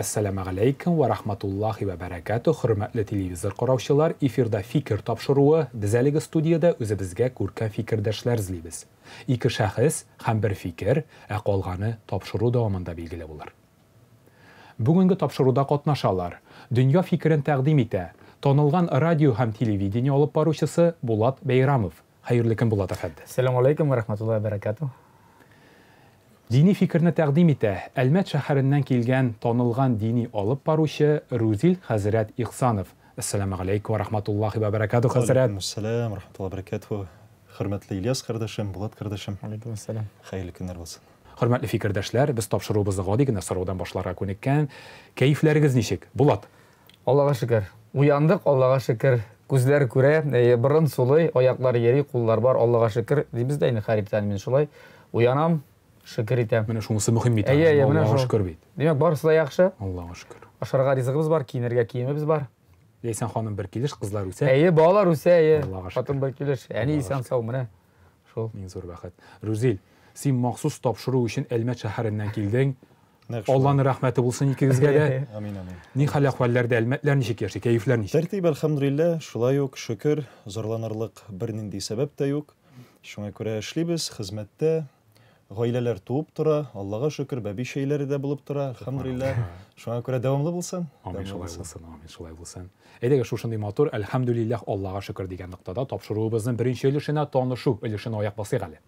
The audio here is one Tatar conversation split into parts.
Assalamu alaikum wa rahmatullahi wa barakatuh. Hürmetli televizor qarawchilar, efirda fikir topshiruvi bizaligi studiyada o'zimizga ko'rkam fikrdoshlar izlaymiz. Ikki shaxs ham bir fikr, qolgani topshiruv davomida belgili bo'lar. Bugungi topshiruvda qatnashganlar dunyo fikrini taqdim etadi. Tanilgan radio ham televideniya olib boruvchisi Bulat Bayramov. Xayrli kun Bulat afandi. Assalomu alaykum va rahmatullohi va barakatuh. Dini fikrni taqdim etadi. Almat shahridan kelgan tanilgan diniy olib boruvchi Ruzil Hazrat Ihsanov. Assalomu alaykum va rahmatullohi va barakatuh Hazrat. Assalom va rahmatullohi va barakatuh. Hurmatli İlyas qardoshim, Bulat qardoshim. Alaykum assalom. Xayrli kunlar bo'lsin. Hurmatli fikrdoshlar, biz topshiruvimizni g'odigina so'rovdan boshlarga ko'nikkan. Kayflaringiz nechik? Bulat. Allohga shukr. Uyandık, Allohga shukr. Ko'zlar ko'ra, burun so'lay, oyoqlar yeri, qo'llar bor. Allohga shukr. Deymiz da, xayribdan men shulay. Uyanam, shukr etam. Mana shunisi muhim ekan. Allohga shukr bit. Demak, barisi yaxshi. Allohga shukr. Asharga rizqimiz bor, kiyinirga kiyimimiz bor. Deysan xonim bir kelish, qizlar o'sa. Bolalar o'sa, Allohga shukr. xotin bir kelish. Ya'ni inson sog' mana. Shu. Ming zo'r baxat. Ruzil, sen maxsus topshiruv uchun Almat shahridan kelding. Allohning rahmati bo'lsin ikkingizga-da. Amin amin. Ni hal ahvollarda Almatlar nechik yashaydi, kayflar nechik? Tartib alhamdulillah, shulay yo'q, shukr, zorlanarlik bir nindi sabab da yo'q. Shunga ko'ra ishlaymiz, xizmatda oilalar tug'ib tura, Allohga shukr, babi shaylari da bo'lib tura, alhamdulillah. Shunga ko'ra davomli bo'lsin. Amin, shulay bo'lsin, amin, shulay bo'lsin. Edaga shu shunday motor, alhamdulillah, Allohga shukr degan nuqtada topshiruvimizning birinchi ilishini tanishuv ilishini oyoq bosaylik hali.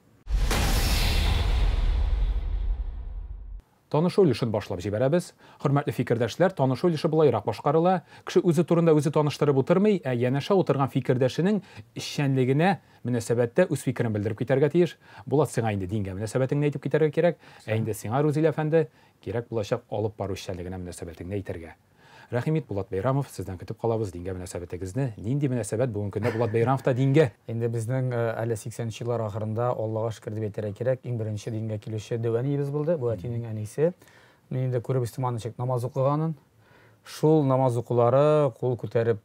Tanishuv ilishini boshlab jibaramiz. Hurmatli fikrdoshlar, tanishuv ilishi bulayroq boshqarila. Kishi o'zi turida o'zi tanishtirib o'tirmay, yana shu o'tirgan fikrdoshining ishchanligini munosabatda o'z fikrini bildirib ketarga tegish. Bulat, sen endi dinga munosabatingni aytib ketarga kerak. Endi sen Ruzil afandi kerak bo'lashaq olib boruv ishchanligini munosabatingni aytarga. Rahimit Bulat Bayramov, sizdan kutib qolamiz dinga munosabatingizni. Nindi munosabat bugungi kunda Bulat Bayramovda dinga? Endi bizning 80-yillar oxirida Allohga shukr deb aytara kerak. Eng birinchi dinga kelishi Duvaniyev bo'ldi. Bu atining anisi. Men endi ko'rib istimonchilik namoz o'qiganin. Shul namoz o'qilari, qo'l ko'tarib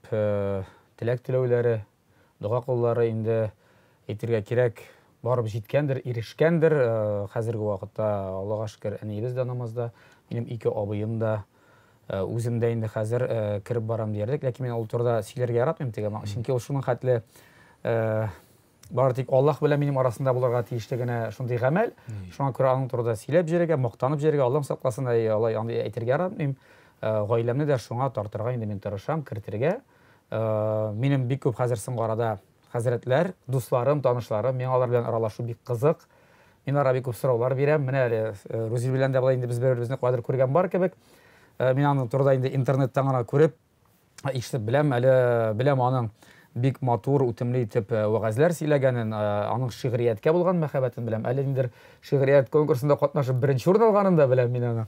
tilak tilovlari, duo qo'llari endi aytirga kerak borib yetgandir, erishgandir. Hozirgi vaqtda Allohga shukr anibizda namozda, mening ikki obiyim da o'zimda endi hozir kirib boram derdik, lekin men o'ltirda sizlarga yaratmayman degan. Chunki shuning xatli bartik Alloh bilan mening orasimda bo'larga tegishligini shunday amal. Shunga ko'ra uning turida siylab jerga, maqtanib jerga, Alloh saqlasin, Alloh endi aytirga yaratmayman. Oilamni da shunga tortirga endi men tirisham, kiritirga. Mening bek ko'p hozir sinqorada hazratlar, do'stlarim, tanishlarim, men ular bilan aralashuv bek qiziq. Men ularga ko'p so'rovlar beraman. Mana Ruzil bilan da endi biz bir-birimizni qodir ko'rgan bor kebek. Men аны turda endi internetdan gana ko'rib, eshitib bilam, bilam aning bek motor o'timli etib va'zlar siylaganын, aning shi'riyatga bo'lgan muhabbatini bilam. Endi shi'riyat konkursida qatnashib birinchi o'rin olganini da bilam men uni.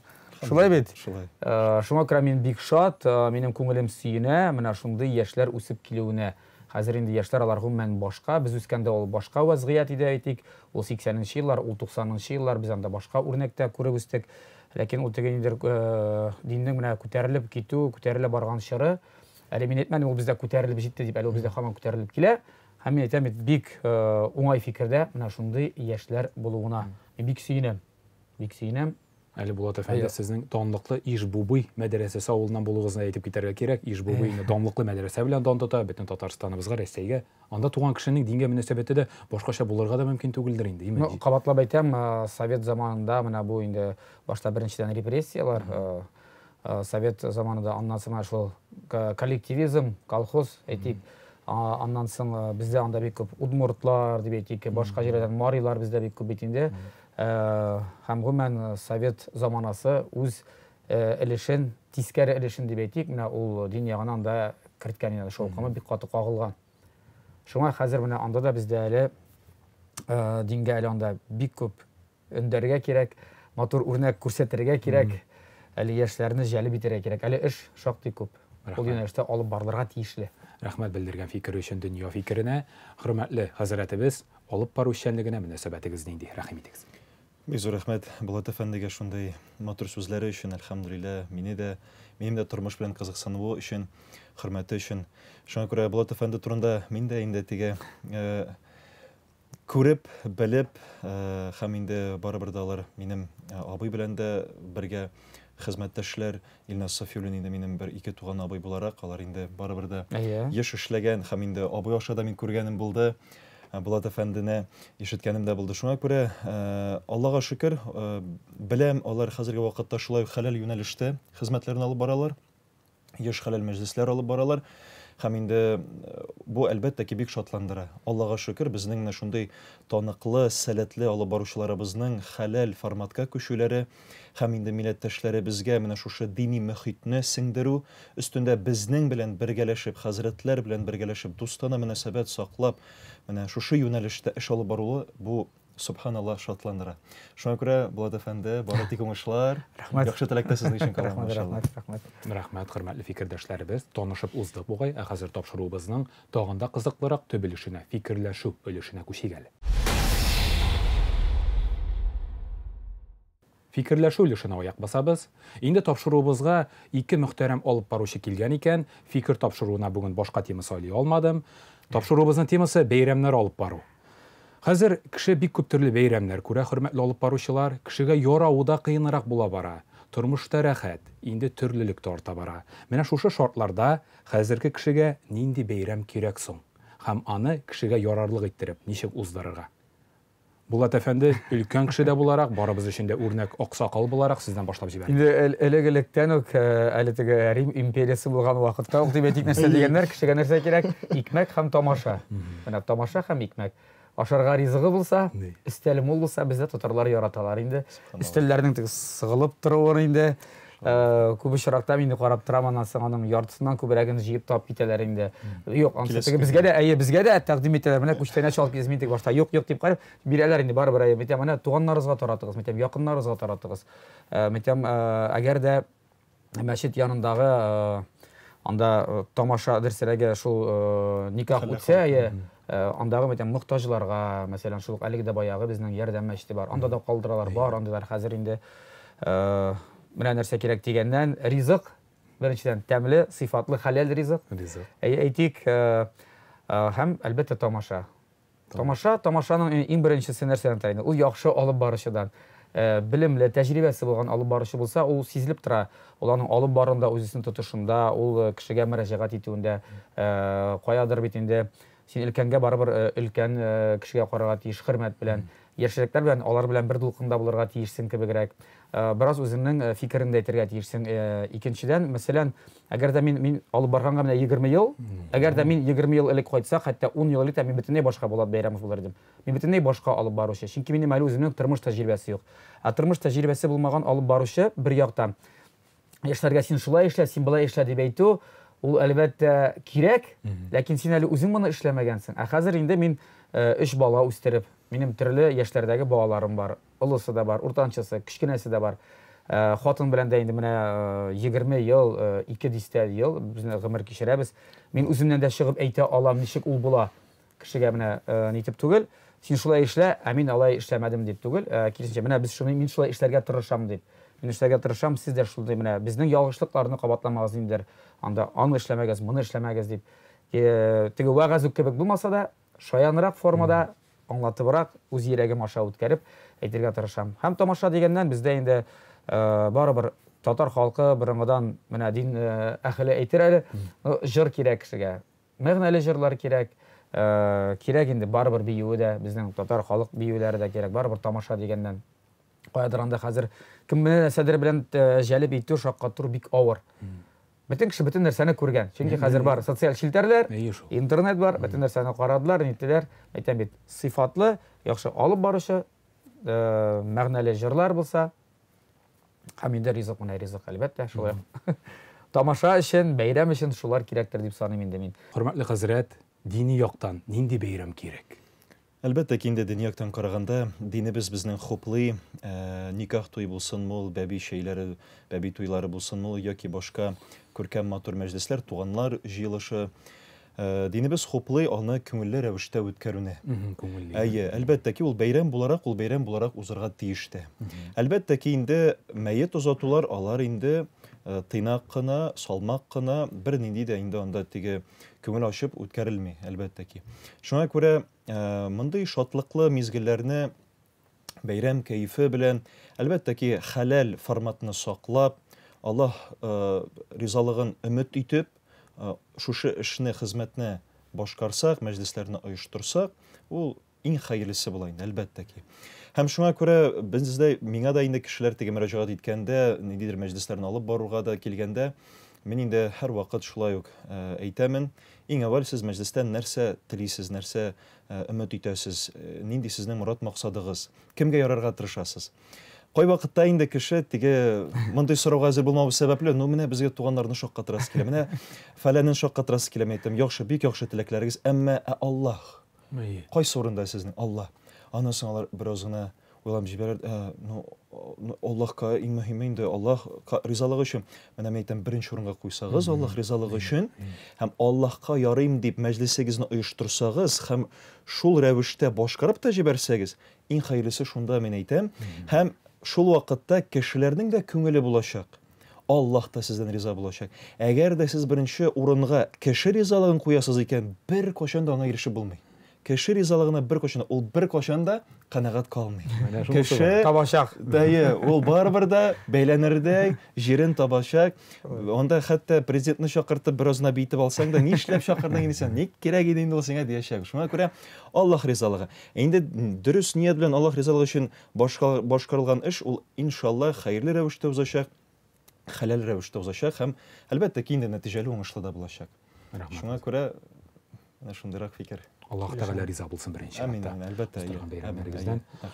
Shulay bit. Shunga ko'ra men bek shod, mening ko'nglim suyuna, mana shunday yoshlar o'sib keluvini. Hozir endi yoshlar ular umuman boshqa, biz o'sganda ol boshqa vaziyat edi aytik. O 80-yillar, o 90-yillar biz anda boshqa o'rnakda ko'rib o'sdik. Lekin o tegendir dinning mana ko'tarilib ketu, ko'tarilib borgan shiri, әле мен әйтмәдім, ол бізде көтеріліп жетті деп, әле ол бізде хаман көтеріліп келе. Һәм мен әйтәм, бик оңай фикердә менә шундый яшьләр булуына. Бик сөйнәм. Әле Булат әфәнде, сезнең данлыклы Ижбубый мәдрәсәсе авылыннан булуыгызны әйтеп китәргә кирәк. Ижбубый данлыклы мәдрәсә белән дан тота, бөтен Татарстаныбызга, Рәсәйгә. Анда туган кешенең дингә мөнәсәбәте дә башкача булырга да мөмкин түгелдер инде. Кабатлап әйтәм, Совет заманында менә бу инде башта беренчедән репрессиялар, Совет заманында аннан соң шул коллективизм, колхоз әйтик. Аннан соң бездә анда бик күп удмуртлар дип әйтик, башка җирдән марилар бездә бик күп бит инде. Һәм гомумән Совет заманасы үз илешен, тискәре илешен дип әйтик, менә ул дин ягыннан да керткән иде, шул кымы бик каты кагылган. Шуңа хәзер менә анда да бездә әле дингә әле анда бик күп өндәргә кирәк, матур үрнәк күрсәтергә кирәк, әле яшьләрне җәлеп итәргә кирәк. Әле эш шактый күп. Ул юнәлештә алып барылырга тиешле. Рәхмәт белдергән фикер өчен дөнья фикеренә. Хөрмәтле хәзрәтебез, алып бару эшчәнлегенә мөнәсәбәтегез нинди? Рәхим итегез. Бик зур рәхмәт Булат әфәндегә шундай матур сүзләре өчен, алхамдулилlah, минем дә тормыш белән кызыксынуы өчен, хөрмәте өчен. Шуңа күрә Булат әфәнде турында мин дә инде тиге күреп, белеп, һәм инде барыбер да алар минем абый белән дә бергә хезмәттәшләр Илназ Сафиуллин инде минем бер ике туган абый буларак, алар инде барыбер дә Әйе. еш эшләгән һәм инде абый аша да мин күргәнем булды. Булат әфәндене ишеткәнем дә булды. Шуңа күрә, Аллага шөкер, беләм, алар хәзерге вакытта шулай хәләл юнәлештә хезмәтләрен алып баралар. Еш хәләл мәҗлесләр алып баралар. Һәм инде бу әлбәттә ки бик шатландыра. Аллага шөкер, безнең менә шундый таныклы, сәләтле алып баручыларыбызның хәләл форматка күчүләре һәм инде милләттәшләре безгә менә шушы дини мөхитне сеңдерү өстендә безнең белән бергәләшеп, хәзрәтләр белән бергәләшеп, дустана мөнәсәбәт саклап, менә шушы юнәлештә эш алып баруы бу субханалла шатландыра. Шуңа күрә, Булат әфәнде, бары тик уңышлар. Яхшы теләктә сезнең өчен калам иншалла. Рәхмәт, хөрмәтле фикердәшләребез. Танышып уздык бугай, ә хәзер тапшыруыбызның тагында кызыклырак төбелешенә, фикерләшү өлешенә күчик әле. Фикерләшү өлешенә аяк басабыз. Инде тапшыруыбызга ике мөхтәрәм алып баручы килгән икән. Фикер тапшыруына бүген башка тема сайлый алмадым. Тапшыруыбызның темасы бәйрәмнәр алып бару. Хәзер кеше бик күп төрле бәйрәмнәр күрә, хөрмәтле алып баручылар. Кешегә ярауда кыенрак була бара. Тормышта рәхәт, инде төрлелек тарта бара. Менә шушы шартларда хәзерге кешегә нинди бәйрәм кирәк соң? Һәм аны кешегә ярарлык иттереп ничек уздырырга? Булат әфәнде, өлкән кеше дә буларак, барыбыз өчен дә үрнәк аксакал буларак сездән башлап җибәрик. Инде элек-электән үк әле теге Рим империясы булган вакытта ук дип әйтик, нәрсә дигәннәр, кешегә нәрсә кирәк? Икмәк һәм тамаша. Менә тамаша һәм икмәк. Ашарга ризыгы булса, истәле мул булса, бездә татарлар яраталар инде. Истәлләрнең теге сыгылып торуын инде күп очракта инде карап торам, аннан соң аның яртысыннан күбрәген җыеп тап китәләр инде. Юк, ансыз безгә дә тәкъдим итәләр. Менә күчтәнә чалып киз мин тик башта юк дип карап бирәләр инде барыбер. Әйтәм, менә туганнарыгызга таратыгыз, әйтәм, якыннарыгызга таратыгыз. Әйтәм, әгәр дә мәчет янындагы анда тамаша дәрсләргә шул никах үтсә, андагы мәйтәм мохтаҗларга, мәсәлән, шул әлеге дә баягы безнең ярдәм мәчете бар. Анда да калдыралар, бар, андыйлар хәзер инде менә нәрсә кирәк дигәннән, ризык, беренчедән тәмле, сыйфатлы, хәләл ризык. Әйтик, һәм әлбәттә тамаша. Тамашаның иң беренчесе нәрсәдән тора инде? Ул яхшы алып баручыдан. Белемле, тәҗрибәсе булган алып баручы булса, ул сизелеп тора. Ул аның алып барында, үзенең тотышында, ул кешегә мөрәҗәгать итүендә, каядыр бит инде син өлкәнгә барыбер өлкән кешегә карарга тиеш, хөрмәт белән, яшьрәкләр белән, алар белән бер дулкында булырга тиешсең кебегрәк. Бераз үзеңнең фикереңне әйтергә тиешсең. Икенчедән, мәсәлән, әгәр дә мин алып барганга менә 20 ел, әгәр дә мин 20 ел элек кайтсак, хәтта 10 ел элек мин бөтенләй башка Булат Бәйрәмов булыр идем. Мин бөтенләй башка алып баручы. Чөнки минем әле үземнең тормыш тәҗрибәсе юк. Тормыш тәҗрибәсе булмаган алып баручы бер яктан яшьләргә син шулай эшлә, син былай эшлә дип әйтү, ул әлбәттә кирәк, ләкин син әле үзең моны эшләмәгәнсең. Хәзер инде мин 3 бала үстереп, минем төрле яшьләрдәге балаларым бар. Олысы да бар, уртанчысы, кичкенәсе дә бар. Хатын белән дә инде менә 20 ел, 2 дистә ел без гомер кичерәбез. Мин үземнән дә чыгып әйтә алам, ничек ул була. Кешегә менә нитеп түгел, син шулай эшлә, мин алай эшләмәдем дип түгел. Киресенчә, менә без шуны мин шулай эшләргә тырышам дип. Мин эшләргә тырышам, сез дә шулай менә безнең ялгышлыкларны кабатламагыз инде. Анда аны эшләмәгез, моны эшләмәгез дип. Теге вәгазь кебек булмаса да, шаянрак формада, аңлатыбрак, үз йөрәгем аша үткәреп әйтергә тырышам. Һәм тамаша дигәннән бездә инде барыбер татар халкы борынгыдан менә дин әһле әйтер әле, җыр кирәк кешегә. Мәгънәле җырлар кирәк. Кирәк инде барыбер биюе дә, безнең татар халык биюләре дә кирәк. Барыбер тамаша дигәннән каядыр анда хәзер кемне нәрсәдер белән җәлеп итү, шаккату бик авыр. Бөтен кеше бөтен нәрсәне күргән. Чөнки хәзер бар социаль челтәрләр, интернет бар, бөтен нәрсәне карадылар, нитләр. Әйтәм бит, сыйфатлы, яхшы алып баручы, мәгънәле җырлар булса, һәм инде ризык менә ризык әлбәттә шулай. Тамаша өчен, бәйрәм өчен шулар кирәктер дип саныйм инде мин. Хөрмәтле хәзрәт, дини яктан нинди бәйрәм кирәк? Әлбәттә ки инде дини яктан караганда, динебез безнең хуплый, никах туй булсынмы, бәби шәйләре, бәби туйлары булсынмы, яки башка күркәм матур мәҗлесләр, туганнар җыелышы, динебез хуплый, аны күңелле рәвештә үткәрүне. Әйе, әлбәттә ки ул бәйрәм буларак узарга тиештә. Әлбәттә ки инде мәет узатулар, алар инде тыйнак кына, салмак кына, бер нинди дә инде анда теге күңел ачып үткәрелми, әлбәттә ки. Шуңа күрә мондый шатлыклы мизгелләрне бәйрәм кәефе белән, әлбәттә ки, хәләл форматны саклап, Аллах ризалыгын өмет итеп, шушы эшне, хезмәтне башкарсак, мәҗлесләрне оештырсак, ул иң хәерлесе була инде, әлбәттә ки. Һәм шуңа күрә бездә миңа да инде кешеләр теге мөрәҗәгать иткәндә, ниндидер мәҗлесләрне алып баруга да килгәндә, мин инде һәрвакыт шулай ук әйтәмен, иң әввәл сез мәҗлестән нәрсә телисез, нәрсә өмет итәсез, нинди сезнең мурад максадыгыз, кемгә ярарга тырышасыз. Кай вакытта инде кеше теге мондай сорауга әзер булмау сәбәпле, менә безгә туганнарны шаккатырасы килә, менә фәләнен шаккатырасы килә, әйтәм, яхшы, бик яхшы теләкләрегез, әмма Аллах. Кайсы урында сезнең Аллах? Анысын алар бераз гына уйлап җибәрер, Аллахка иң мөһиме инде Аллах ризалыгы өчен. Менә мен әйтәм, беренче урынга куйсагыз Аллах ризалыгы өчен, һәм Аллахка ярыйм дип мәҗлесегезне оештырсагыз, һәм шул рәвештә башкарып та җибәрсәгез, иң хәерлесе шунда мен әйтәм, һәм шул вакытта кешеләрнең дә күңеле булачак. Аллах та сездән риза булачак. Әгәр дә сез беренче урынга кеше ризалыгын куясыз икән, бер кашан да аңа ирешеп булмый. Кеше ризалыгына бер кашан, ул бер кашан да канәгать калмый. Кеше табачак. Дәйе, ул барыбер дә бәйләнердәй, җирен табачак. Онда хәтта президентны чакыртып беразна битеп алсаң да, нишләп чакырдың инде сен? Ник кирәк иде инде ул сиңа диячәк. Шуңа күрә Аллах ризалыгы. Инде дөрес ният белән Аллах ризалыгы өчен башкарылган эш ул иншаллах хәерле рәвештә узачак, хәләл рәвештә узачак һәм әлбәттә ки инде нәтиҗәле уңышлы да булачак. Шуңа күрә шундыйрак фикер. Аллах Тәгалә риза булсын беренче. Амин, әлбәттә.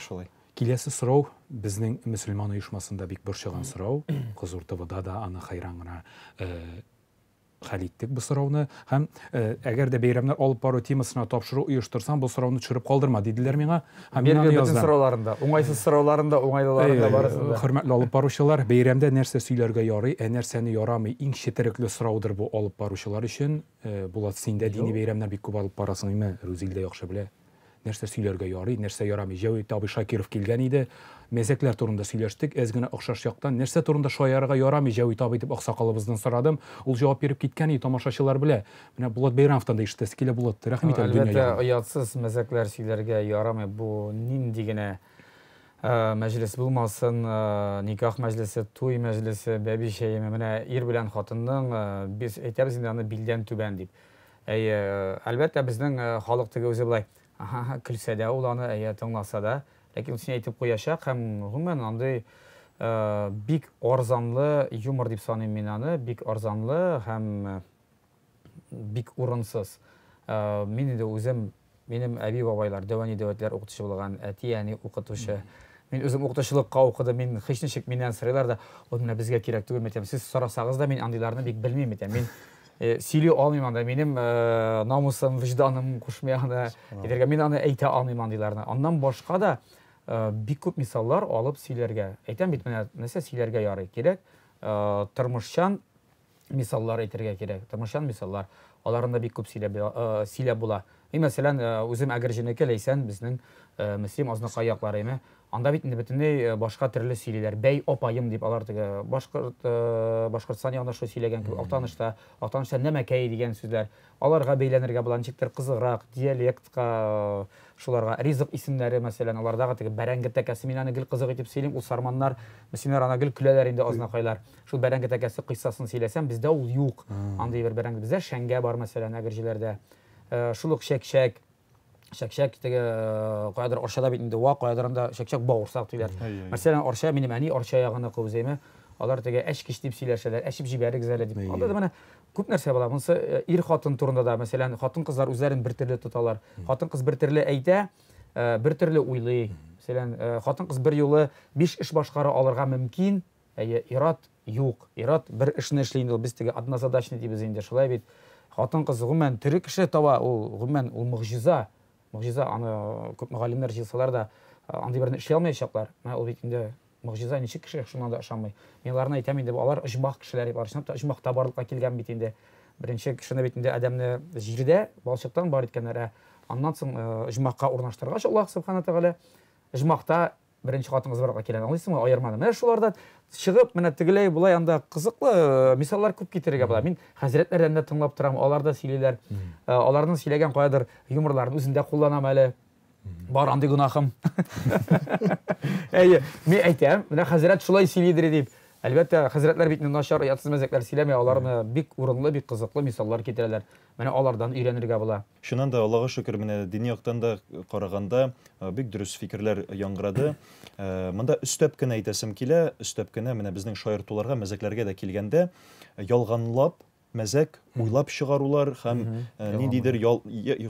Шулай. Киләсе сорау безнең мөселман оешмасында бик борчыган сорау. Кызур ТВда да аны хайран гына хәл иттек бу сорауны. Һәм әгәр дә бәйрәмнәр алып бару темасына тапшыру оештырсаң, бу сорауны төшереп калдырма диделәр миңа. Һәм мин аны яздым. Сорауларында, уңайсыз сорауларында, уңайлыларында барысында. Хөрмәтле алып баручылар, бәйрәмдә нәрсә сөйләргә ярый, нәрсәне ярамый, иң четерекле сораудыр бу алып баручылар өчен. Булат, син дә дини бәйрәмнәр бик күп алып барасың, име? Рузил дә яхшы белә. Нәрсә сөйләргә ярый, нәрсә ярамый. Җавит абый Шакиров килгән иде. Мәзәкләр турында сөйләштек. Әз генә охшаш яктан нәрсә турында шаярга ярамый, Җавит абый дип аксакалыбыздан сорадым. Ул җавап биреп киткән иде, тамашачылар белә. Менә Булат Бәйрәмовтан да ишетәсе килә, Булат. Рәхмәт әле дөнья. Әлбәттә, оятсыз мәзәкләр сөйләргә ярамый. Бу нинди генә мәҗлес булмасын, никах мәҗлесе, туй мәҗлесе, бәбишәйме, менә ир белән хатынның без әйтәбез инде аны билдән түбән дип. Әлбәттә безнең халык теге үзе булай, көлсә дә ул аны тыңласа да, ләкин син әйтеп куячак һәм гомумән андый бик арзанлы юмор дип саныйм мин аны, бик арзанлы һәм бик урынсыз. Мин инде үзем, минем әби бабайлар, дәвани дәвәтләр укытучы булган, әти әни укытучы. Мин үзем укытучылыкка укыдым, мин һичничек миннән сорыйлар да, ул менә безгә кирәк түгел мәтәм. Сез сорасагыз да мин андыйларны бик белмим мәтәм. Мин сөйли алмыйм анда, минем намусым, вижданым кушмый анда. Әйтергә мин аны әйтә алмыйм андыйларны. Аннан башка да бик күп мисаллар алып сөйләргә. Әйтәм бит, менә нәрсә сөйләргә ярый кирәк. Тормышчан мисаллар әйтергә кирәк. Тормышчан мисаллар. Аларында бик күп сөйләп була. Мәсәлән, үзем әгәр җинекә ләйсән, безнең мөслим азнакай яклары, анда бит инде бөтенләй башка төрле сөйлиләр. Бәй апайым дип алар теге Башкортстан ягында шул сөйләгән кебек, Актанышта нәмәкәй дигән сүзләр. Аларга бәйләнергә була, ничектер кызыграк, диалектка, шуларга ризык исемнәре, мәсәлән, алардагы теге бәрәңге тәкәсе, мин аны гел кызык итеп сөйлим, ул сарманнар, мөслимнәр аны гел көләләр инде азнакайлар. Шул бәрәңге тәкәсе кыйссасын сөйләсәм, бездә ул юк. Андый бер бәрәңге бездә шәңгә бар, мәсәлән, әгәрҗеләрдә. Шул ук шәкшәк теге каядыр арчада бит инде ва, каядырында шәкшәк бавырсак диләр. Мәсәлән, арча, минем әни арча ягына кызыймы, алар теге әчкиш дип сөйләшәләр, әчеп җибәрик зәлә дип. Анда да менә күп нәрсә була. Монысы ир хатын турында да, мәсәлән, хатын-кызлар үзләрен бер төрле тоталар. Хатын-кыз бер төрле әйтә, бер төрле уйлый. Мәсәлән, хатын-кыз бер юлы 5 эш башкара алырга мөмкин, ират юк. Ират бер эшне эшли инде, без теге однозадачный дибез инде, шулай бит. Хатын-кыз гомумән тере кеше таба, ул гомумән ул мөгъҗиза. Мөгъҗиза, аны күп мөгаллимнәр җыйсалар да андый берне эшли алмаячаклар. Ул бит инде мөгъҗиза, ничек кеше шуннан да ышанмый. Мин аларны әйтәм инде, алар оҗмах кешеләр, барышны оҗмахта барлыкка килгән бит инде. Беренче кешене бит инде адәмне җирдә балчыктан бар иткәннәр. Аннан соң оҗмахка урнаштыргач, Аллаһ Субхана Тәгалә оҗмахта беренче хатыңыз барга килгән. Аңлыйсыңмы, аерманы. Менә шулардан чыгып, менә тегеләй булай анда кызыклы мисаллар күп китерергә була. Мин хәзрәтләрдән дә тыңлап торам, алар да сөйлиләр. Аларның сөйләгән каядыр юморларын үзендә кулланам әле. Бар андый гынахым. Мин әйтәм, менә хәзрәт шулай сөйлидер дип. Әлбәттә, хәзрәтләр бит начар ятсыз мәзәкләр сөйләмәй, аларны бик урынлы, бик кызыклы мисаллар китерәләр. Менә алардан өйрәнергә була. Шуннан да Аллага шөкер, менә дини яктан да караганда бик дөрес фикерләр яңгырады. Монда өстәп кенә әйтәсем килә, өстәп кенә менә безнең шаяртуларга, мәзәкләргә дә килгәндә, ялганлап мәзәк уйлап чыгарулар һәм ниндидер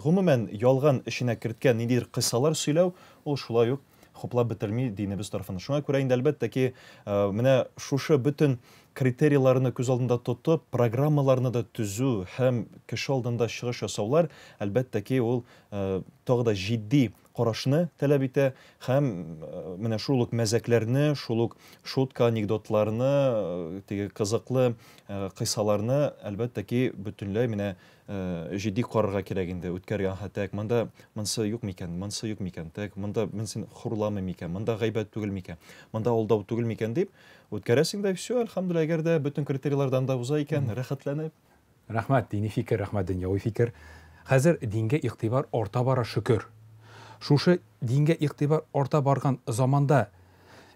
гомумән ялган эшенә керткән ниндидер кыссалар сөйләү, ул шулай ук хуплап бетерми динебез тарафынан. Шуңа күрә инде әлбәттә ки, менә шушы бөтен критерийларны күз алдында тотып, программаларны да төзү һәм кеше алдында чыгыш ясаулар, әлбәттә ки, ул тагы да җитди карашны таләп итә һәм менә шул ук мәзәкләрне, шул ук шутка, анекдотларны, теге кызыклы кыссаларны әлбәттә ки, бөтенләй менә җитди карарга кирәк инде. Үткәргән хәтәк, монда монсы юк микән, монсы юк микән, так, монда менсен хурламый микән, монда гайбәт түгел микән, монда алдау түгел микән дип үткәрәсең дә все, әлхәмдүлилләh, әгәр дә бөтен критерийлардан да уза икән, рәхәтләнеп. Рәхмәт, дини фикер, рәхмәт, дөньяви фикер. Хәзер дингә игътибар арта бара, шөкер. Шушы дингә игътибар арта барган заманда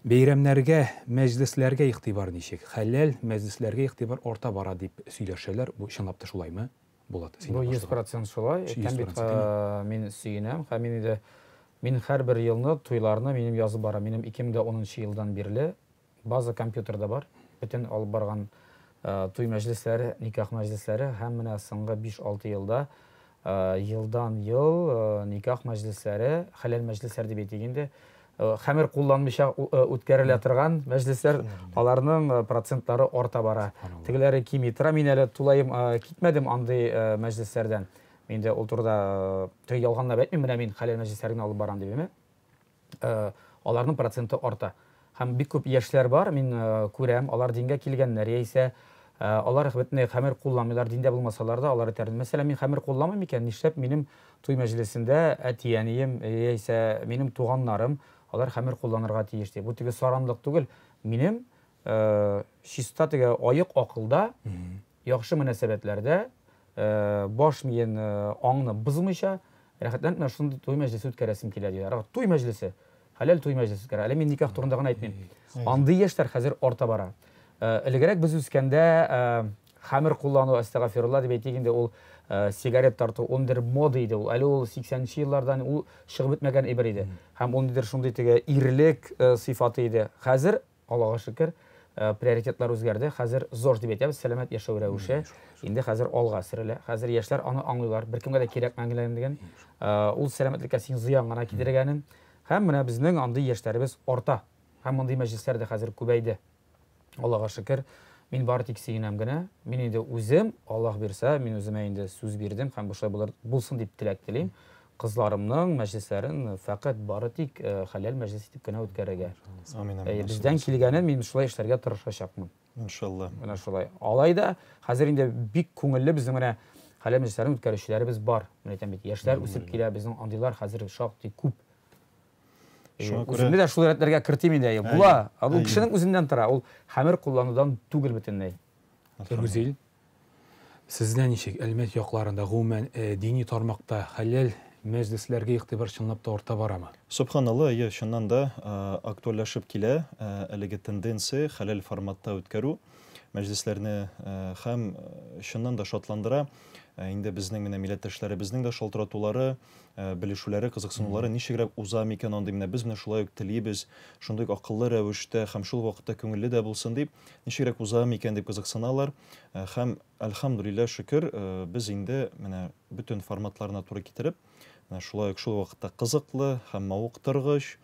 бәйрәмнәргә, мәҗлесләргә игътибар ничек? Хәләл мәҗлесләргә игътибар арта бара дип сөйләшәләр. Бу чынлап та шулаймы? Булат, Бу 100% шулай. Мин сөенәм һәм мин һәрбер елны туйларны минем язып бара. Минем 2010 елдан бирле база компьютерда бар. Бөтен алып барган туй мәҗлесләре, никах мәҗлесләре һәм менә соңгы 5-6 елда елдан-ел никах мәҗлесләре, хәләл мәҗлесләр дип әйтгәндә, хәмер кулланмыйча үткәрелә торган мәҗлесләр, аларның процентлары арта бара. Тегеләре кими тора, мин әле тулаем китмәдем андый мәҗлесләрдән. Мин дә ул турыда ялганлап әйтмим, менә мин хәләл мәҗлесләрне алып барам дибеме. Аларның проценты арта. Һәм бик күп яшьләр бар, мин күрәм, алар дингә килгәннәр, яисә алар бөтенләй хәмер кулланмыйлар, диндә булмасалар да, алар әйтәр. Мәсәлән, мин хәмер кулланмыйм икән, нишләп минем туй мәҗлесендә әтиәнием, яисә минем туганнарым алар хәмер кулланырга тиеш ди. Бу теге саранлык түгел. Минем чиста теге аяк акылда, яхшы мөнәсәбәтләрдә баш миен аңны бузмыйча, рәхәтләнеп менә шундый туй мәҗлесе үткәрәсем килә диләр. Туй мәҗлесе, хәләл туй мәҗлесе үткәрә. Әле мин никах турында гына әйтмим. Андый яшьләр хәзер арта бара. Элегрәк без үскәндә хәмер куллану, астагфирулла дип әйтгәндә, ул сигарет тарту, ондыр мода иде ул. Әле ул 80нче еллардан ул чыгып бетмәгән әйбер иде. Һәм ондыр шундый теге ирлек сыйфаты иде. Хәзер, Аллага шөкер, приоритетлар үзгәрде. Хәзер зор дип әйтәбез, сәламәт яшәү рәвеше. Инде хәзер алга сөрелә. Хәзер яшьләр аны аңлыйлар. Беркемгә дә кирәкмәгән дигән. Ул сәламәтлеккә син зыян гына китергәнен. Һәм менә безнең андый яшьләребез арта. Һәм мондый мәҗлесләр дә хәзер күбәйде. Аллага шөкер. Мин бары тик сөенәм генә. Мин инде үзем, Аллаһ бирсә, мин үземә инде сүз бирдем һәм бушай булсын дип теләк телим. Кызларымның мәҗлесләрен фақат бары тик хәләл мәҗлес итеп кенә үткәрергә. Бездән килгәнен мин шулай эшләргә тырышачакмын. Иншалла. Менә шулай. Алайда хәзер инде бик күңелле безнең менә хәләл мәҗлесләрен үткәрүчеләребез бар. Мен әйтәм бит, яшьләр үсеп килә, безнең андыйлар хәзер шактый күп. Үземне дә шул рәтләргә кертим инде. Була, ул кешенең үзеннән тора. Ул хәмер кулланудан түгел бөтенләй. Рүзил, сездә ничек Әлмәт якларында гомумән дини тармакта хәләл мәҗлесләргә игътибар чынлап та арта барамы? Субханалла, чыннан да актуальләшеп килә әлеге тенденция хәләл форматта үткәрү мәҗлесләрне һәм чыннан да шатландыра. Инде безнең менә милләттәшләребезнең дә шалтыратулары, белешүләре, кызыксынулары ничегрәк уза микән андый менә без менә шулай ук телибез, шундый акыллы рәвештә һәм шул вакытта күңелле дә булсын дип, ничегрәк уза микән дип кызыксыналар. Һәм әлхәмдүлилләh шөкер, без инде менә бөтен форматларына туры китереп, шулай ук шул вакытта кызыклы һәм мавыктыргыч,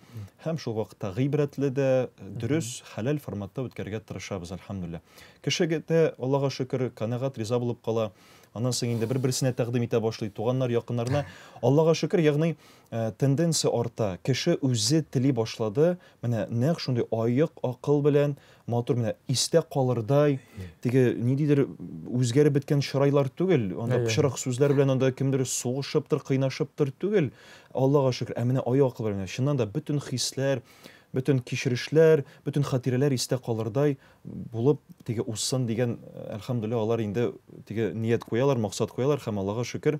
һәм шул вакытта гыйбрәтле дә, дөрес, хәләл форматта үткәрергә тырышабыз, әлхәмдүлилләh. Кешегә дә, Аллаһка шөкер, канәгать, риза булып кала. Аннан соң инде бер-берсенә тәкъдим итә башлый, туганнар, якыннарына. Аллаһка шөкер, ягъни тенденция арта. Кеше үзе тели башлады. Менә нәкъ шундый аяк акыл белән, матур менә истә калырдай, теге ниндидер үзгәреп беткән чырайлар түгел, анда пычрак сүзләр белән анда кемдер сугышыптыр, кыйнашыптыр түгел. Аллаһка шөкер, менә аяк акыл белән, чыннан да бөтен хисләр, бөтен кичерешләр, бөтен хатирәләр истә калырдай булып, теге усын дигән, әлхәмдүлилләh, алар инде теге ният куялар, максат куялар һәм Аллаһка шөкер,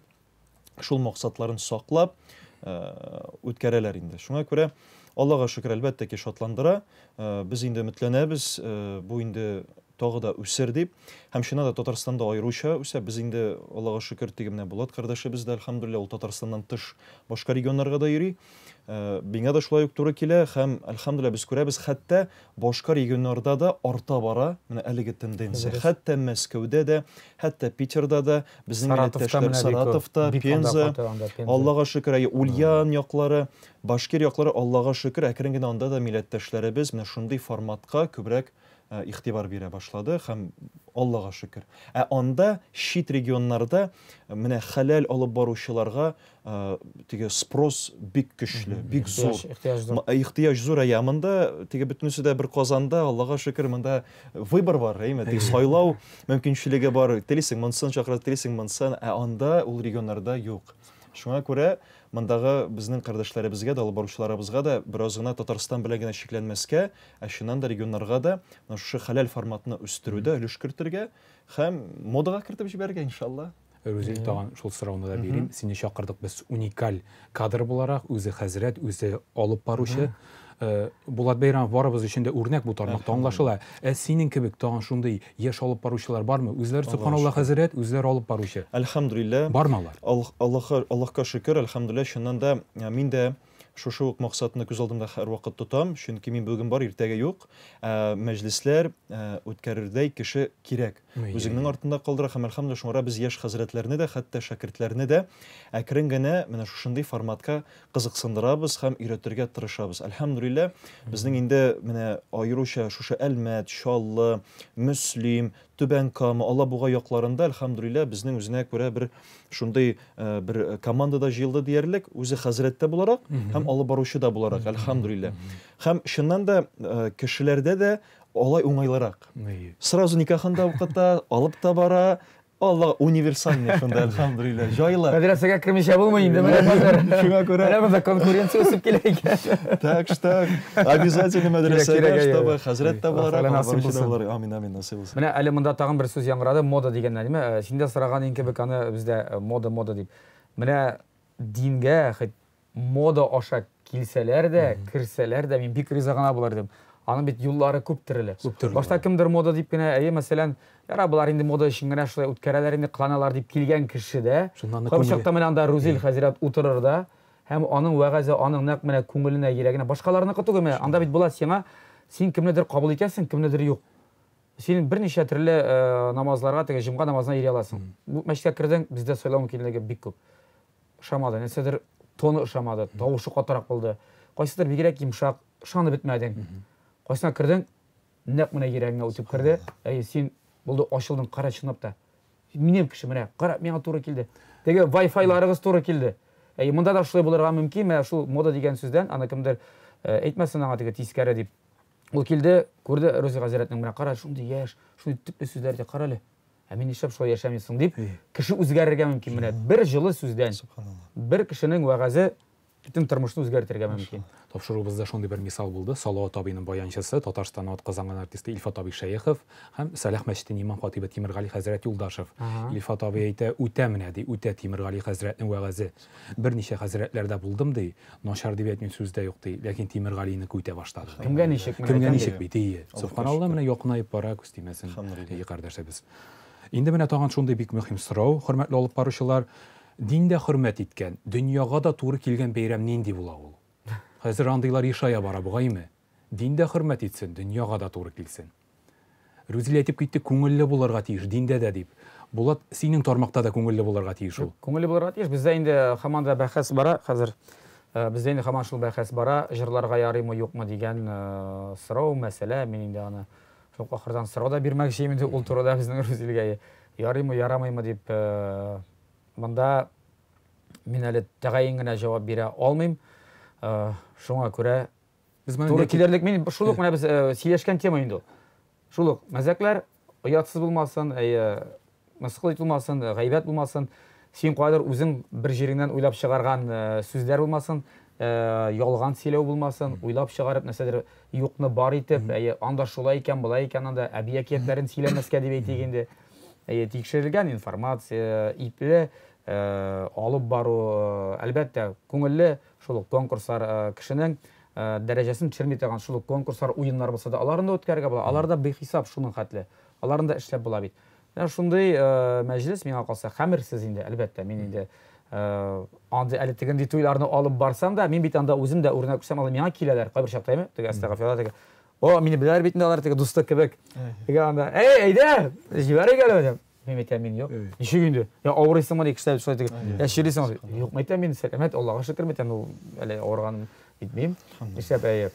шул максатларын саклап үткәрәләр инде. Шуңа күрә Аллаға шөкер, әлбәттә ки шатландыра. Без инде өметләнәбез, бу инде тагы да үсер дип. Һәм шуңа да Татарстанда аеруча үсә. Без инде Аллаға шөкер теге менә Булат кардәшебез дә әлхәмдүлиллә ул Татарстаннан тыш башка регионнарга да йөри. Миңа да шулай ук туры килә һәм әлхәмдүлиллә без күрәбез, хәтта башка регионнарда да арта бара менә әлеге тенденция. Хәтта Мәскәүдә дә, хәтта Питерда да, безнең милләттәшләр Саратовта, Пенза, Аллаға шөкер, Ульян яклары, Башкир яклары, Аллаға шөкер, әкрен генә анда да милләттәшләребез менә шундый форматка күбрәк игътибар бирә башлады һәм Аллаға шөкер. Анда шит регионнарда менә хәләл алып баручыларга теге спрос бик көчле, бик зур. Ихтияҗ зур. Монда теге бөтенесе дә бер Казанда, Аллаға шөкер, монда выбор бар, әйме, сайлау мөмкинчелеге бар. Телисең монсын чакыра, телисең монсын, анда ул регионнарда юк. Шуңа күрә мондагы безнең кардәшләребезгә дә, алып баручыларыбызга да бераз гына Татарстан белән генә шикләнмәскә, шуннан да регионнарга да шушы хәләл форматны үстерүдә өлеш кертергә һәм модага кертеп җибәргә иншалла. Рүзел тагын шул сорауны да бирим. Сине чакырдык без уникаль кадр буларак, үзе хәзрәт, үзе алып баручы. Булат Бәйрәмов барыбыз өчен дә үрнәк бу тармакта аңлашыла. Синең кебек тагын шундый яшь алып баручылар бармы? Үзләре субханалла хәзрәт, үзләре алып баручы. Әлхәмдүлиллә. Бармалар. Аллаһка шөкер, әлхәмдүлиллә, шуннан да мин дә шушы ук максатны күз алдымда һәр вакыт тотам, чөнки мин бүген бар, иртәгә юк. Мәҗлесләр үткәрердәй кеше кирәк. Үзеңнең артында калдыра һәм әлхәмдүлиллә шуңара без яшь хәзрәтләрне дә, хәтта шәкертләрне дә әкрен генә менә шушындый форматка кызыксындырабыз һәм өйрәтергә тырышабыз. Әлхәмдүлиллә, безнең инде менә аеруча шушы Әлмәт, Чаллы, Мөслим, Түбән Кама, Алабуга якларында әлхәмдүлиллә безнең үзенә күрә бер шундый бер командада җыелды диярлек, үзе хәзрәттә буларак һәм алып баручы да буларак, әлхәмдүлиллә. Һәм шуннан да кешеләрдә дә алай уңайлырак. Сразу никахында укыта, алып та бара. Алла универсальный шунда, әлхәмдүлиллә. Җайлы. Мәдрәсәгә кирмичә булмый инде менә хәзер. Шуңа күрә. Менә монда конкуренция үсеп килә икән. Так, обязательно мәдрәсәгә, чтобы хәзрәт та буларак, баручы да буларак. Амин, амин, насыйп булсын. Менә әле монда тагын бер сүз яңгырады, мода дигәннән, диме? Синдә сораган иң кебек аны бездә мода дип. Менә дингә мода аша килсәләр дә, кирсәләр дә, мин бик риза гына булар идем. Аның бит юллары күптер әле. Башта кемдер мода дип кенә, мәсәлән, яра булар инде мода өчен генә шулай үткәрәләр, инде кыланалар дип килгән кеше дә. Кайчакта менә анда Рузил хәзрәт утырыр да, һәм аның вәгазы, аның нәкъ менә күңеленә, йөрәгенә, башкаларныкы түгелме? Анда бит була сиңа, син кемнедер кабул итәсең, кемнедер юк. Син берничә төрле намазларга, теге җомга намазына йөри аласың. Бу мәчеткә кердең, бездә сайлау мөмкинлеге бик күп. Ошамады, нәрсәдер тоны ошамады, тавышы катырак булды. Кайсыдыр бигрәк йомшак, ышанып бетмәдең. Кайсына кердең, нәкъ менә йөрәгеңә үтеп керде. Син булды ачылдың, кара чынлап та. Минем кеше менә, кара, миңа туры килде. Теге Wi-Fi-ларыгыз туры килде. Монда да шулай булырга мөмкин, менә шул мода дигән сүздән, аны кемдер әйтмәсен аңа теге тискәре дип. Ул килде, күрде Рузил хәзрәтнең менә кара, шундый яшь, шундый төпле сүзләрдә кара әле. Мин нишләп шулай яшәмисең дип, кеше үзгәрергә мөмкин. Менә бер җылы сүздән, бер кешенең вәгазы bütün тормышны үзгәртергә мөмкин. Тапшыруыбызда шундый бер мисал булды. Салават абыйның баянчысы, Татарстаннан атказанган артисты Илфат абый Шәйхов һәм Салах мәчетенең имам хатибы Тимергали хәзрәт Юлдашев. Илфат абый әйтә, үтә менә ди, үтә Тимергали хәзрәтнең вәгазе. Берничә хәзрәтләрдә булдым ди, начар дип әйтмим сүздә юк ди, ләкин Тимергалине күтә башлады. Кемгә ничек менә? Кемгә ничек бит? Субханалла, менә якынайып бара, күз тимәсен. Кардәшебез. Инде менә тагын шундый бик мөһим сорау, хөрмәтле алып баручылар. Диндә хөрмәт иткән, дөньяга да туры килгән бәйрәм нинди була ул? Хәзер андыйлар ишая бара бугаймы? Диндә хөрмәт итсен, дөньяга да туры килсен. Рүзил әйтеп китте, күңелле булырга тиеш, диндә дә дип. Булат, синең тармакта да күңелле булырга тиеш ул. Күңелле булырга тиеш. Бездә инде һаман да бәхәс бара, хәзер бездә инде һаман шул бәхәс бара, җырларга ярыймы, юкмы дигән сорау, мәсьәлә. Мин инде аны шул ахырдан сорау да бирмәкче инде ул турыда безнең Рүзилгә. Ярыймы, ярамыймы дип монда мин әле тәгаен генә җавап бирә алмыйм. Шуңа күрә туры килерлек, мин шул ук менә без сөйләшкән тема инде ул. Шул ук мәзәкләр оятсыз булмасын, мыскыл ителмасын, гайбәт булмасын, син кайдыр үзең бер җиреңнән уйлап чыгарган сүзләр булмасын, ялган сөйләү булмасын, уйлап чыгарып нәрсәдер юкны бар итеп, анда шулай икән, булай икән, анда әбиякиятләрен сөйләмәскә дип әйтик инде. Тикшерелгән информация, ипле алып бару, әлбәттә, күңелле шул конкурслар кешенең дәрәҗәсен төшерми торган шул конкурслар, уеннар булса да, аларны да үткәрергә була. Аларда бихисап шуның хәтле. Аларында эшләп була бит. Шундый мәҗлес миңа калса хәмерсез инде, әлбәттә. Мин инде анда әле тегенди туйларны алып барсам да, мин бит анда үзем дә үрнәк күрсәм, алар миңа киләләр. Кайбер чактаймы? Теге астагфирулла теге. О, мине беләр бит инде алар теге дусты кебек. Теге анда, әйдә, җибәрик әле дим. Мин әйтәм, мин юк. Ничек инде? Я авырыйсыңмы дип кешеләр шулай теге. Я ширисың. Юк, әйтәм, мин сәламәт, Аллага шөкер әйтәм, ул әле авырган битмим. Нишләп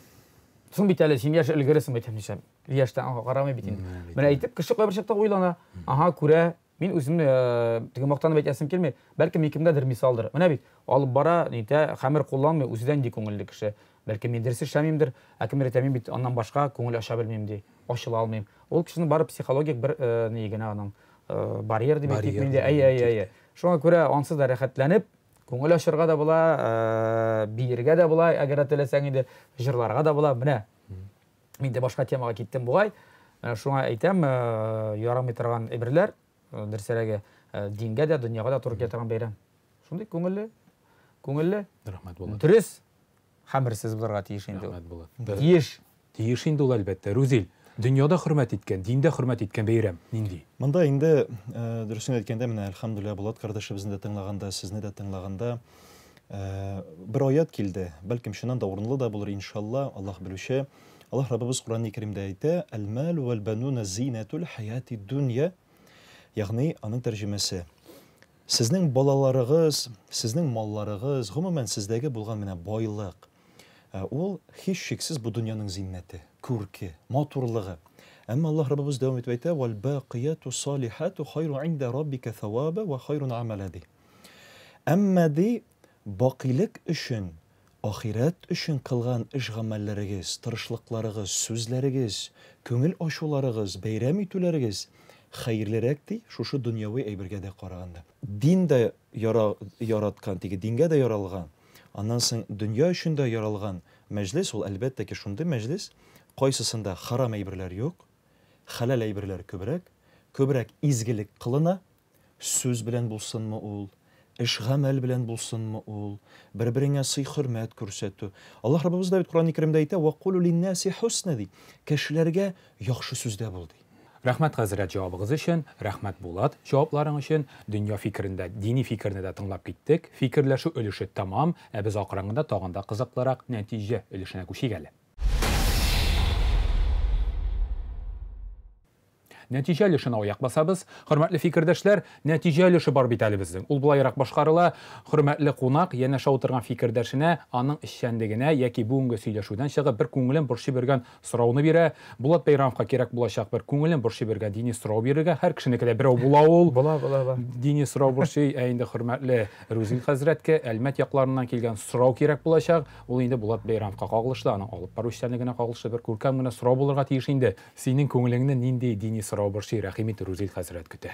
соң бит әле 7 яшь элгәресен әйтәм, нишләп? Яшьтән карамый бит инде. Менә әйтеп, кеше кайбер чакта уйлана. Аха, күрә, мин үзем теге мактанып әйтәсем килми. Бәлки мин кемдәдер мисалдыр. Менә бит, алып бара, нитә, хәмер кулланмый, үзедән ди күңелле кеше. Бәлки мин дөрес эшләмимдер, әкемер әйтәм, мин бит аннан башка күңел аша белмим ди. Ачыла алмыйм. Ул кешенең бары психологик бер ни генә аның барьер дип әйтик инде. Әй. Шуңа күрә ансыз да рәхәтләнеп, күңел ачырга да була, биергә дә була, әгәр теләсәң инде җырларга да була. Менә мин дә башка темага киттем бугай. Шуңа әйтәм, ярамый торган әйберләр дөресәрәге дингә дә, дөньяга да туры килә торган бәйрәм. Шундый күңелле, Рәхмәт булат. дөрес, хәмерсез булырга тиеш инде. Рәхмәт булат. Тиеш Инде ул әлбәттә. Рузил, дөньяда хөрмәт иткән, диндә хөрмәт иткән бәйрәм нинди? Монда инде дөресен әйткәндә, менә әлхәмдүлилләh Булат кардәшебезне дә тыңлаганда, сезне дә тыңлаганда бер аят килде. Бәлкем шуннан да урынлы да булыр иншалла, Аллаһ белүче. Аллаһ Раббыбыз Кур'ан-ы Кәримдә әйтә: "Әл-мал вәл-бануна зинатул хаяти дунья". Ягъни аның тәрҗемәсе: Сезнең балаларыгыз, сезнең малларыгыз, гомумән сездәге булган менә байлык, ул һичшиксез бу дөньяның зиннәте, күрке, матурлыгы. Әмма Аллаһ Раббыбыз дәвам итеп әйтә: "Вәл-бақияту салихату хайру инда раббика саваба ва хайрун амала". Әмма ди бақилек өчен, ахират өчен кылган эш гамәлләрегез, тырышлыкларыгыз, сүзләрегез, күңел ачуларыгыз, бәйрәм итүләрегез хәерлерәк ди, шушы дөньяви әйбергә дә караганда. Дин дә яраткан, теге дингә дә яралган. Аннан соң дөнья өчен дә яралган мәҗлес, ул әлбәттә ки шундый мәҗлес, кайсысында харам әйберләр юк, халал әйберләр күбрәк изгелек кылына, сүз белән булсынмы ул, эш гамәл белән булсынмы ул, бер-береңә сый-хөрмәт күрсәтү. Аллаһ Раббыбыз да Кур'ан-ы Кәримдә әйтә: "Ва кулу лин-наси хусна" ди. Кешеләргә яхшы сүздә бул ди. Рәхмәт хәзрәт җавабыгыз өчен, рәхмәт Булат җавапларың өчен. Дөнья фикерендә, дини фикерне дә тыңлап киттек. Фикерләшү өлеше тамам, без акырын гына тагын да кызыклырак нәтиҗә өлешенә күчик әле. Нәтиҗә өлешенә аяк басабыз. Хөрмәтле фикердәшләр, нәтиҗә өлеше бар бит әле безнең. Ул булайрак башкарыла. Хөрмәтле кунак, янәшә утырган фикердәшенә, аның эшчәнлегенә яки бүгенге сөйләшүдән чыгып бер күңелен борчый бергән сорауны бирә. Булат Бәйрәмовка кирәк булачак бер күңелен борчый бергән дини сорау бирергә. Һәр кешенеке дә берәү була ул. Була. Дини сорау борчый, инде хөрмәтле Рузил хәзрәткә Әлмәт якларыннан килгән сорау кирәк булачак. Ул инде Булат Бәйрәмовка кагылышлы, аның алып бару эшчәнлегенә кагылышлы бер күркәм генә сорау булырга тиеш инде. Синең күңелеңне нинди дини сорау борчый, рәхимит Рузил хәзрәт көтә?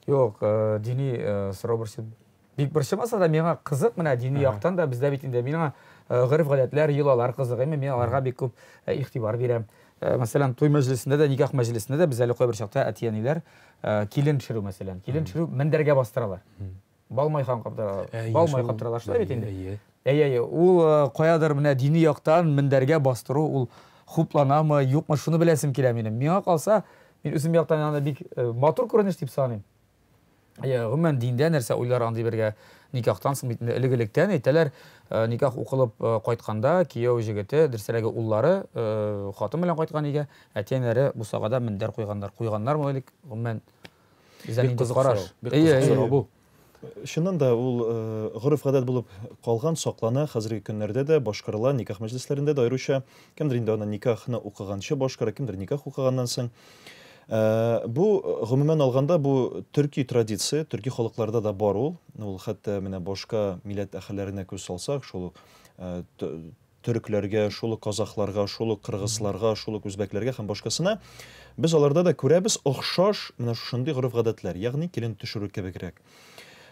Юк, дини сорау борчый бик борчымаса да, миңа кызык, менә дини яктан да бездә бит инде миңа гырыф-гадәтләр, йолалар кызык, мин аларга бик күп игътибар бирәм. Мәсәлән, туй мәҗлесендә дә, никах мәҗлесендә дә без әле кайбер чакта әтияниләр килен төшерү мәсәлән, килен төшерү мендәргә бастыралар. Балмайхан каптыралар, шулай бит инде. Ул каядыр менә дини яктан мендәргә бастыру, ул хупланамы, юкмы, шуны беләсем килә минем. Миңа калса, мин үзем яктан аны бик матур күренеш дип саныйм. Гомумән диндә нәрсә уйлар андый бергә никахтан соң бит элек-электән әйтәләр, никах укылып кайтканда кияү җегете, дөресрәге уллары хатын белән кайткан игә, әтиянәре бусагада мендәр куйганнармы элек? Гомумән бик кызык бу. Шуннан да ул гырыф-гадәт булып калган, саклана, хәзерге көннәрдә дә башкарыла никах мәҗлесләрендә дә аеруча, кемдер инде аны никахны укыганчы башкара, кемдер никах укыганнан соң. Бу гомумән алганда бу төрки традиция, төрки халыкларда да бар ул. Ул хәтта менә башка милләт әһелләренә күз салсак, шул төркләргә, шул казахларга, шул кыргызларга, шул үзбәкләргә һәм башкасына без аларда да күрәбез охшаш менә шундый гырыф-гадәтләр, ягъни килен төшерү кебегрәк.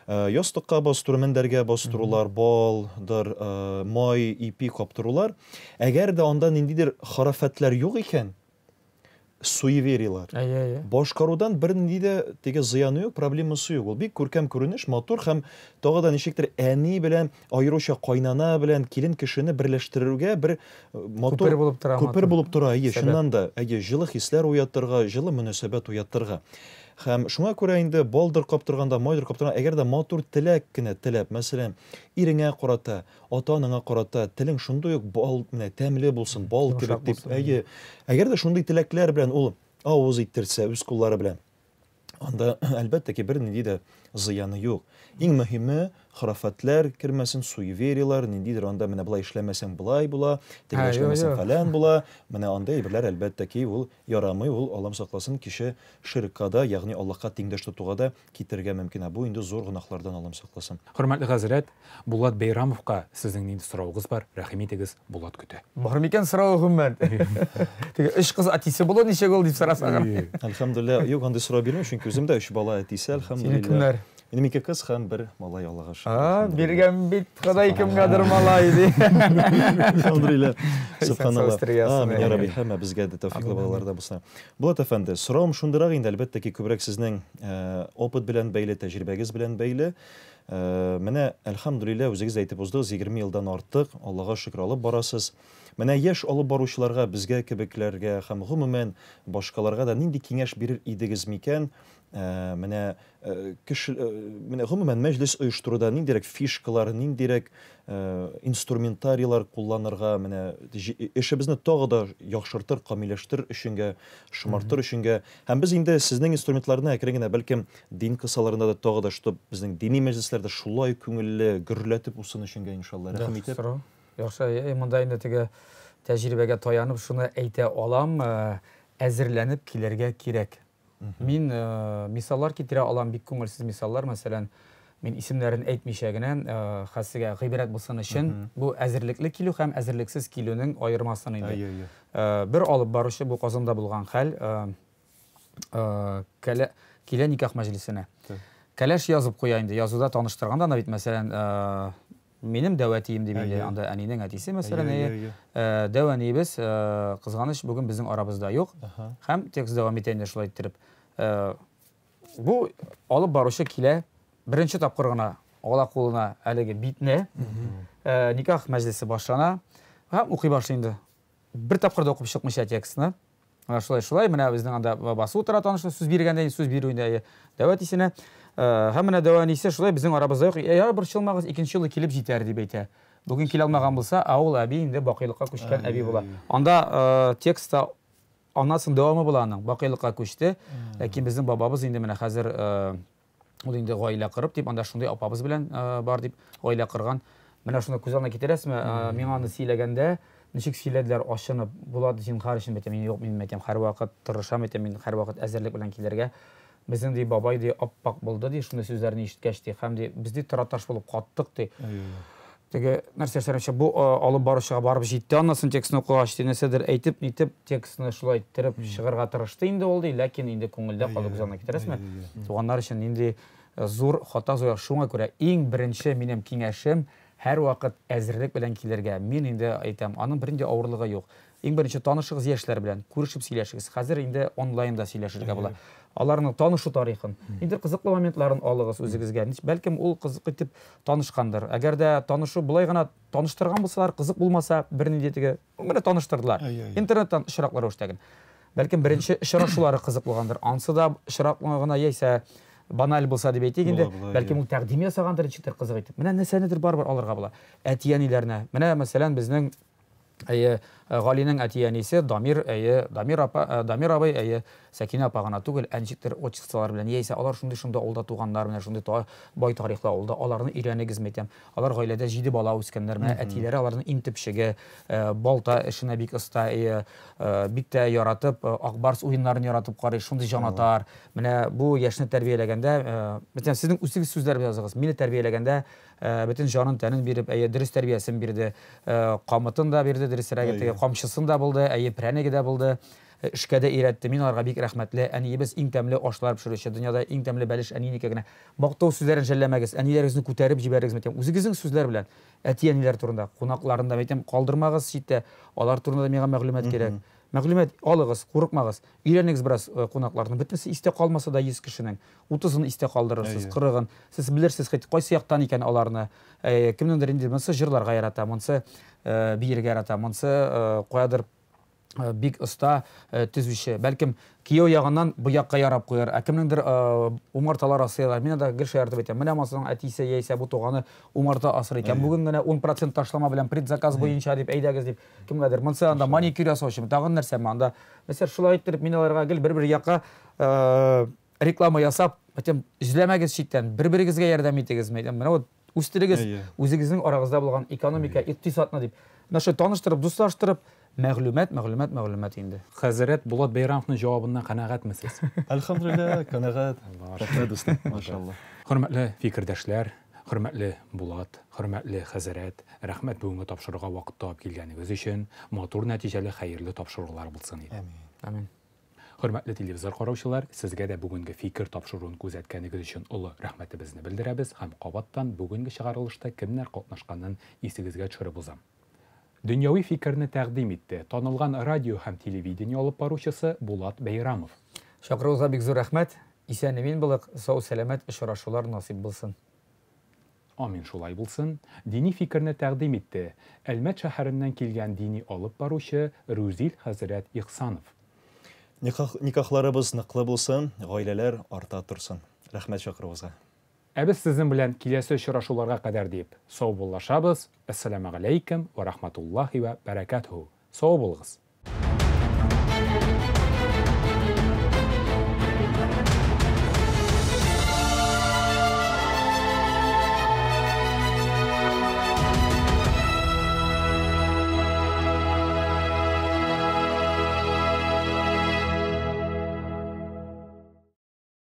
Ястыкка бастыру, мендәргә бастырулар, балдыр, май, ипи каптырулар. Әгәр дә анда ниндидер харафәтләр юк икән, суевериялар. Башкарудан бер нинди дә теге зыяны юк, проблемасы юк. Ул бик күркәм күренеш, матур һәм тагы да ничектер әни белән, аеруча кайнана белән килен кешене берләштерергә бер матур күпер булып тора. Шуннан да, җылы хисләр уятырга, җылы мөнәсәбәт уятырга. Һәм шуңа күрә инде балдыр каптырганда, майдыр каптырганда, әгәр дә матур теләк кенә теләп, мәсәлән, иреңә карата, ата-анаңа карата, телең шундый ук бал, менә тәмле булсын, бал кебек дип, әгәр дә шундый теләкләр белән ул авыз иттерсә үз куллары белән, анда әлбәттә ки бер нинди дә зыяны юк. Иң мөһиме храфатлар кирмәсен, суевериялар, ниндидер анда менә булай эшләмәсәң булай була, теге эшләмәсәң фәлән була. Менә анда әйберләр әлбәттә ки ул ярамый, ул Аллам сакласын кеше ширкка да, ягъни Аллаһка тиңдәш тотуга да китергә мөмкин. Бу инде зур гынаһлардан Аллам сакласын. Хөрмәтле хәзрәт, Булат Бәйрәмовка сезнең нинди сорауыгыз бар? Рәхим итегез, Булат көтә. Бар микән сорауым мен? Теге 3 кыз әтисе була ничә гол дип сорасагыз. Әлхәмдүлилләh, юк анда сорау бирмим, чөнки үзем дә 3 бала әтисе, әлхәмдүлилләh. Минем 2 кыз һәм 1 малай Аллаһка шөкер. Биргән бит, Ходай кемгәдер малай ди. Әлхәмдүлилләh. Субханаллах. Амин я Рабби, һәммә безгә дә тәвфикле балаларда булсын. Булат әфәнде, сорауым шундырак инде, әлбәттә ки күбрәк сезнең опыт белән бәйле, тәҗрибәгез белән бәйле. Менә әлхәмдүлилләh үзегез әйтеп уздыгыз, 20 елдан артык Аллаһка шөкер алып барасыз. Менә яшь алып баручыларга, безгә кебекләргә һәм гомумән башкаларга да нинди киңәш бирер идегез микән? Менә гомумән мәҗлес оештыруда ниндирәк фишкалар, ниндирәк инструментарийлар кулланырга, менә эшебезне тагы да яхшыртыр, камилләштер өченгә, шомартыр өченгә. Һәм без инде сезнең инструментарны әкрен генә бәлкем дин кысаларында да тагы да штып безнең дини мәҗлесләрдә шулай күңелле гөрләтеп усын өченгә иншалла. Рәхим итеп. Яхшы, монда инде теге тәҗрибәгә таянып шуны әйтә алам, әзерләнеп килергә кирәк. Мин мисаллар китерә алам, бик күңелсез мисаллар, мәсәлән, мин исемнәрен әйтмичә генә, хәссегә гыйбрәт булсын өчен, бу әзерлекле килү һәм әзерлексез килүнең аермасын инде. Бер алып баручы бу Казанда булган хәл, килә никах мәҗлисенә. Кәләш язып куя инде, язуда таныштырганда, ана бит мәсәлән, минем дәвәтием дип инде, анда әнинең әтисе мәсәлән, дәвәнибез, кызганыч бүген безнең арабызда юк, һәм текст дәвам итә инде шулай иттереп. Бу алып баручы килә, беренче тапкыр гына ала кулына әлеге битне, никах мәҗлесе башлана, һәм укый башлый инде. Бер тапкыр да укып чыкмыйча текстны. Шулай, менә безнең анда бабасы утыра, танышлы сүз биргәндә, сүз бирүендә дәвәтисенә. Һәм менә дәвәнисе шулай bizning арабызда юк. Бер чылмагыз 2нче елы килеп җитәр дип әйтә. Бүген килә алмаган булса, ул әби инде бакыйлыкка күчкән әби була. Анда текстта анасын дәвамы була аның, бакыйлыкка күчте. Ләкин безнең бабабыз инде менә хәзер ул инде гаилә кырып дип, анда шундый апабыз белән бар дип гаилә кырган. Менә шуны күз алдына китерәсезме? Миңа аны сөйләгәндә ничек сөйләделәр, ашынып, Булат җинхар өчен бетә. Мин юк, мин әйтәм, һәрвакыт тырышам, мин һәрвакыт әзерлек белән килергә. Безнең ди бабай ди аппак булды ди, шуны сүзләрне ишеткәч ди, һәм ди без ди тораташ булып каттык ди. Теге нәрсә сәләмчә бу алып баручыга барып җитте, аннан текстны укыгач ди, нәрсәдер әйтеп, нитеп текстны шулай иттереп чыгарга тырышты инде ул ди, ләкин инде күңелдә калды, күз алдына китерәсезме? Туганнар өчен инде зур хата зур, шуңа күрә иң беренче минем киңәшем һәрвакыт әзерлек белән килергә. Мин инде әйтәм, аның бернинди авырлыгы юк. Иң беренче танышыгыз яшьләр белән, күрешеп сөйләшегез. Хәзер инде онлайнда сөйләшергә була. Аларның танышу тарихын, инде кызыклы моментларын алыгыз үзегезгә. Бәлкем ул кызык итеп танышкандыр. Әгәр дә танышу булай гына таныштырган булсалар, кызык булмаса, бернинди теге менә таныштырдылар. Интернеттан очраклар үштәген. Бәлкем беренче очрашулары кызык булгандыр. Ансы да очраклыгына яисә баналь булса дип әйтик инде. Бәлкем ул тәкъдим ясагандыр, ничектер кызык итеп. Менә нәрсәнедер бар алырга була. Әтияниләрне. Менә мәсәлән безнең Галинең әтиянисе Дамир абый, Сәкинә апа гына түгел, ничектер отчестволар белән, яисә алар шундый алда туганнар, менә шундый бай тарихлы авылда, аларны өйрәнегез мәйтәм. Алар гаиләдә 7 бала үскәннәр, менә әтиләре аларның интепшеге, балта эшенә бик оста, бик тә яратып, акбарс уеннарын яратып карый, шундый җанатар. Менә бу яшьне тәрбияләгәндә, мәсәлән, сезнең үзегез сүзләр языгыз. Мине тәрбияләгәндә бөтен җанын тәнен биреп, дөрес тәрбиясен бирде, камытын да бирде, дөресрәге теге камчысын да булды, прәнеге дә булды. Эшкә дә өйрәтте. Мин аларга бик рәхмәтле. Әниебез иң тәмле ашлар пешерүче, дөньяда иң тәмле бәлеш әниникә генә. Мактау сүзләрен жәлләмәгез, әниләрегезне күтәреп җибәрегез мәйтәм. Үзегезнең сүзләр белән әти-әниләр турында, кунакларында мәйтәм, калдырмагыз читтә. Алар турында да миңа мәгълүмат кирәк. мәгълүмат алыгыз, курыкмагыз. Өйрәнегез бераз кунакларны. Бөтенесе истә калмаса да 100 кешенең 30-ын истә калдырырсыз, 40-ын. Сез белерсез кайсы яктан икән аларны. Кемнеңдер инде монсы җырларга ярата, монсы биергә ярата, монсы куядыр бик оста төзүче. Бәлкем кияү ягыннан бу якка ярап куяр. Кемнеңдер умарталар асыйлар. Мин анда гел шаяртып әйтәм. Менә масаң әтисе яисә бу туганы умарта асыр икән. Бүген генә 10% ташлама белән предзаказ буенча дип әйдәгез дип кемгәдер. Монсы анда маникюр ясаучы, тагын нәрсәме анда. Мәсәлән, шулай иттереп мин аларга гел бер якка реклама ясап, әйтәм, изләмәгез читтән, бер-берегезгә ярдәм итегезме. Менә вот үстерегез үзегезнең арагызда булган экономика, икътисадны дип. Нашы таныштырып, дуслаштырып, мәгълүмат инде. Хәзрәт Булат Бәйрәмовның җавабыннан канәгатьмесез? Әлхәмдүлилләх, канәгать. Дустым, машалла. Хөрмәтле фикердәшләр, хөрмәтле Булат, хөрмәтле Хәзрәт, рәхмәт бүгенге тапшыруга вакыт табып килгәнегез өчен. Матур нәтиҗәле, хәерле тапшырулар булсын иде. Амин. Хөрмәтле телевизор караучылар, сезгә дә бүгенге фикер тапшыруын күзәткәнегез өчен олы рәхмәтебезне белдерәбез һәм кабаттан бүгенге чыгарылышта кемнәр катнашканын исегезгә төшереп узам. Дөньяви фикерне тәкъдим итте танылган радио һәм телевидение алып баручысы Булат Бәйрәмов. Шакыругызга бик зур рәхмәт. Исән-имин булык, сау-сәламәт очрашулар насыйп булсын. Амин, шулай булсын. Дини фикерне тәкъдим итте Әлмәт шәһәреннән килгән дини алып баручы Рузил хәзрәт Ихсанов. Никахларыбыз ныклы булсын, гаиләләр арта торсын. Рәхмәт чакыругызга. Без сезнең белән киләсе очрашуларга кадәр дип сау булышабыз. Ассаламу алейкум ва рахматуллаһи ва баракатуху. Сау булыгыз.